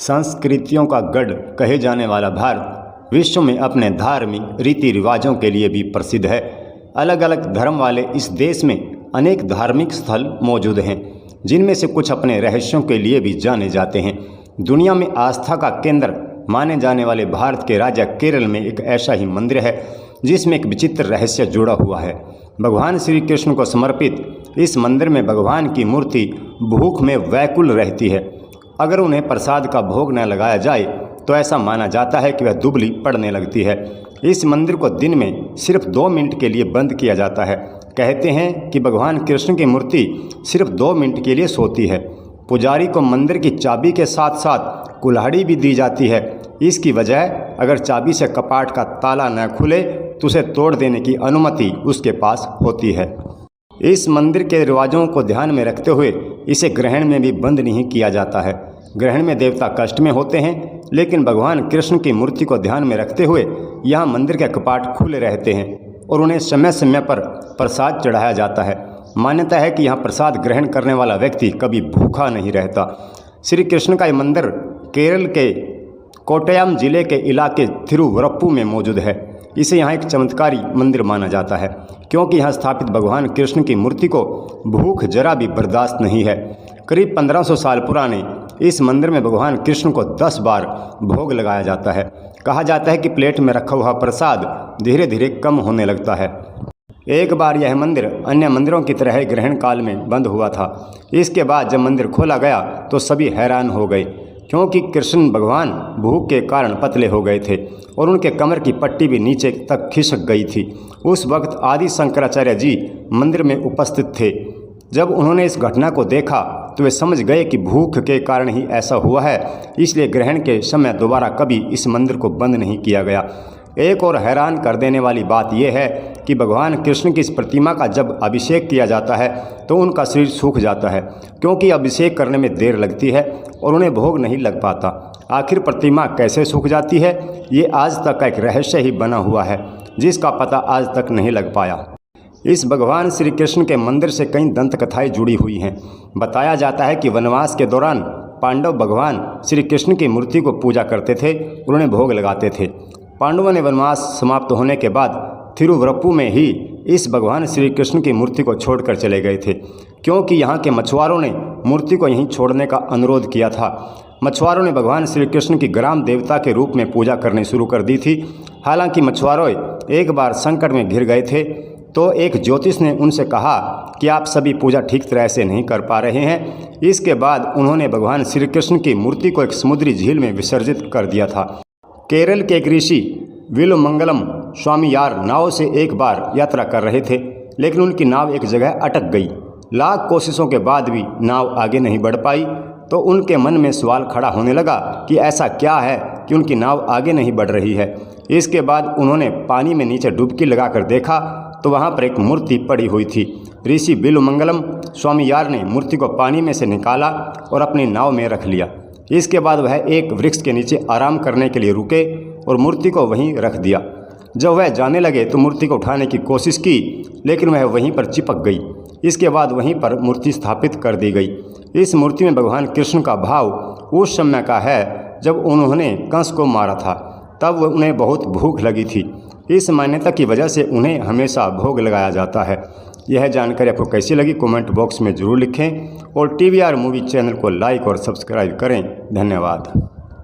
संस्कृतियों का गढ़ कहे जाने वाला भारत विश्व में अपने धार्मिक रीति रिवाजों के लिए भी प्रसिद्ध है। अलग अलग धर्म वाले इस देश में अनेक धार्मिक स्थल मौजूद हैं, जिनमें से कुछ अपने रहस्यों के लिए भी जाने जाते हैं। दुनिया में आस्था का केंद्र माने जाने वाले भारत के राज्य केरल में एक ऐसा ही मंदिर है जिसमें एक विचित्र रहस्य जुड़ा हुआ है। भगवान श्री कृष्ण को समर्पित इस मंदिर में भगवान की मूर्ति भूख में व्याकुल रहती है। अगर उन्हें प्रसाद का भोग न लगाया जाए तो ऐसा माना जाता है कि वह दुबली पड़ने लगती है। इस मंदिर को दिन में सिर्फ 2 मिनट के लिए बंद किया जाता है। कहते हैं कि भगवान कृष्ण की मूर्ति सिर्फ 2 मिनट के लिए सोती है। पुजारी को मंदिर की चाबी के साथ साथ कुल्हाड़ी भी दी जाती है। इसकी वजह, अगर चाबी से कपाट का ताला न खुले तो उसे तोड़ देने की अनुमति उसके पास होती है। इस मंदिर के रिवाजों को ध्यान में रखते हुए इसे ग्रहण में भी बंद नहीं किया जाता है। ग्रहण में देवता कष्ट में होते हैं, लेकिन भगवान कृष्ण की मूर्ति को ध्यान में रखते हुए यहाँ मंदिर के कपाट खुले रहते हैं और उन्हें समय समय पर प्रसाद चढ़ाया जाता है। मान्यता है कि यहाँ प्रसाद ग्रहण करने वाला व्यक्ति कभी भूखा नहीं रहता। श्री कृष्ण का ये मंदिर केरल के कोट्टयम जिले के इलाके थिरुवरप्पू में मौजूद है। इसे यहाँ एक चमत्कारी मंदिर माना जाता है, क्योंकि यहाँ स्थापित भगवान कृष्ण की मूर्ति को भूख जरा भी बर्दाश्त नहीं है। करीब 1500 साल पुराने इस मंदिर में भगवान कृष्ण को 10 बार भोग लगाया जाता है। कहा जाता है कि प्लेट में रखा हुआ प्रसाद धीरे धीरे कम होने लगता है। एक बार यह मंदिर अन्य मंदिरों की तरह ग्रहण काल में बंद हुआ था। इसके बाद जब मंदिर खोला गया तो सभी हैरान हो गए, क्योंकि कृष्ण भगवान भूख के कारण पतले हो गए थे और उनके कमर की पट्टी भी नीचे तक खिसक गई थी। उस वक्त आदि शंकराचार्य जी मंदिर में उपस्थित थे। जब उन्होंने इस घटना को देखा तो वे समझ गए कि भूख के कारण ही ऐसा हुआ है, इसलिए ग्रहण के समय दोबारा कभी इस मंदिर को बंद नहीं किया गया। एक और हैरान कर देने वाली बात यह है कि भगवान कृष्ण की इस प्रतिमा का जब अभिषेक किया जाता है तो उनका शरीर सूख जाता है, क्योंकि अभिषेक करने में देर लगती है और उन्हें भोग नहीं लग पाता। आखिर प्रतिमा कैसे सूख जाती है, ये आज तक का एक रहस्य ही बना हुआ है, जिसका पता आज तक नहीं लग पाया। इस भगवान श्री कृष्ण के मंदिर से कई दंत कथाएँ जुड़ी हुई हैं। बताया जाता है कि वनवास के दौरान पांडव भगवान श्री कृष्ण की मूर्ति को पूजा करते थे और उन्हें भोग लगाते थे। पांडवों ने वनवास समाप्त होने के बाद थिरुवरप्पू में ही इस भगवान श्री कृष्ण की मूर्ति को छोड़कर चले गए थे, क्योंकि यहाँ के मछुआरों ने मूर्ति को यहीं छोड़ने का अनुरोध किया था। मछुआरों ने भगवान श्री कृष्ण की ग्राम देवता के रूप में पूजा करनी शुरू कर दी थी। हालांकि मछुआरों एक बार संकट में घिर गए थे तो एक ज्योतिष ने उनसे कहा कि आप सभी पूजा ठीक तरह से नहीं कर पा रहे हैं। इसके बाद उन्होंने भगवान श्री कृष्ण की मूर्ति को एक समुद्री झील में विसर्जित कर दिया था। केरल के एक ऋषि विल्वमंगलम स्वामीयार नाव से एक बार यात्रा कर रहे थे, लेकिन उनकी नाव एक जगह अटक गई। लाख कोशिशों के बाद भी नाव आगे नहीं बढ़ पाई, तो उनके मन में सवाल खड़ा होने लगा कि ऐसा क्या है कि उनकी नाव आगे नहीं बढ़ रही है। इसके बाद उन्होंने पानी में नीचे डुबकी लगाकर देखा तो वहाँ पर एक मूर्ति पड़ी हुई थी। ऋषि विल्वमंगलम स्वामीयार ने मूर्ति को पानी में से निकाला और अपनी नाव में रख लिया। इसके बाद वह एक वृक्ष के नीचे आराम करने के लिए रुके और मूर्ति को वहीं रख दिया। जब वह जाने लगे तो मूर्ति को उठाने की कोशिश की, लेकिन वह वहीं पर चिपक गई। इसके बाद वहीं पर मूर्ति स्थापित कर दी गई। इस मूर्ति में भगवान कृष्ण का भाव उस समय का है जब उन्होंने कंस को मारा था, तब उन्हें बहुत भूख लगी थी। इस मान्यता की वजह से उन्हें हमेशा भोग लगाया जाता है। यह जानकारी आपको कैसी लगी कमेंट बॉक्स में ज़रूर लिखें और TVR मूवी चैनल को लाइक और सब्सक्राइब करें। धन्यवाद।